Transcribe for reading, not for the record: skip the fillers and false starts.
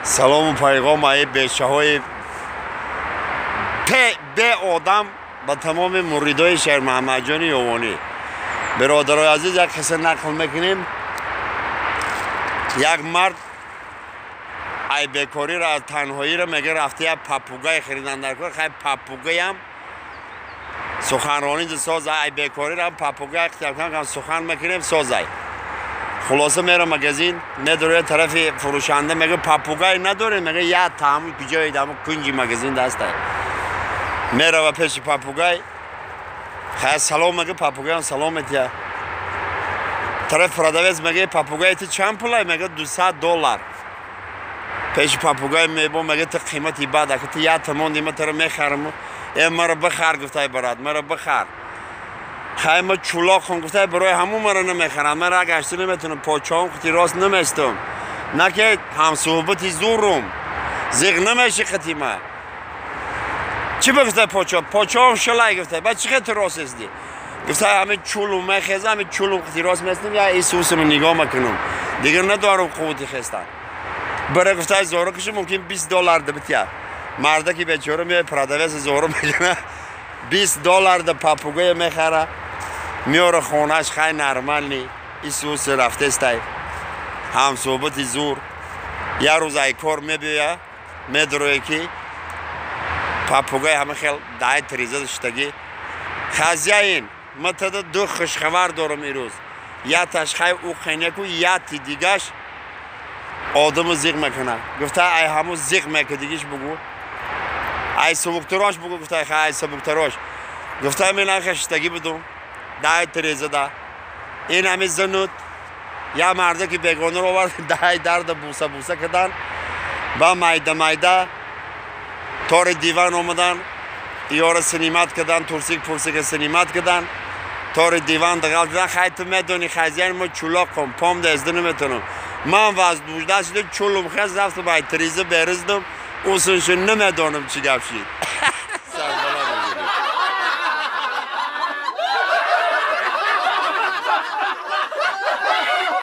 سلام و پیغام های بچه های به آدم با تمام مریدای شهر محمد جان یوانی. برادرای عزیز، یک قصه نقل میکنیم. یک مرد ای بیکاری را از تنهایی را میگه رفته یک پاپوگای خریدن در کار. خیلی پاپوگای هم سخنرانی سازه. ای بیکاری را هم پاپوگای اختیار کنم سخن میکنیم سازه. خلاصه میره مگزین نداره، طرف فروشنده میگه پاپوگای نداره، میگه یا تمام کجای دام کنجی مگزین دسته. میره و پیش پاپوگای خیلی سلام میگه. پاپوگای هم سلامتیه. طرف پرادویز میگه پاپوگای تو چند پوله؟ میگه $200. پیش پاپوگای میبون میگه تو قیمتی بعد که تو یا تمام دیمه تو رو میخرم. مرا بخر گفته برات، مرا بخر. خیلی ما چولاق خون گفته برای همون مرا نمیخرم. من را گشتی نمیتونم پاچام خطی راست نمیستم. نه که هم صحبتی زورم زیغ نمیشه خطی ما. چی بگفته پاچام شلای گفته بعد چی خطی راست استی؟ گفته همه چولم میخیزم، همه چولم خطی راست میستم یا ایسوسم نگاه میکنم دیگر ندارم قوتی خستن. برای گفته زورو کشم ممکن $20 دبتیا. مرده که بیچاره میای پرادویز زورو میکنه $20 ده پاپوگای میخره میاره خونهش. خیلی نرمال نی ایسوس رفته استای هم صحبتی زور. یه روز ای کار میبیه میدروی که پاپوگای همه خیلی دای تریزه داشتگی. خزیه این من تده دو خوشخبر دارم این روز. یا تشخیب او خینه کو یا تی دیگش آدم زیغ میکنه. گفته ای همون زیغ میکنه دیگیش بگو. ای سبکتراش بگو. گفته خیلی ای سبکتراش. گفته من خشتگی بدم دای تریزه ده. این همه زنود یا مرده که بیگانه رو آورد دای درد بوسه بوسه کردن با مایده تار دیوان آمدن یار سنیمت کردن ترسیک پرسیک سنیمت کردن تار دیوان دقیق دیدن. خیلی تو میدونی خیزیان ما چولاق کن پام دزده نمیتونم. من وز دوشده شده چولم خیز رفت باید تریزه برزدم اوسنشون نمیدونم چی گفت شید.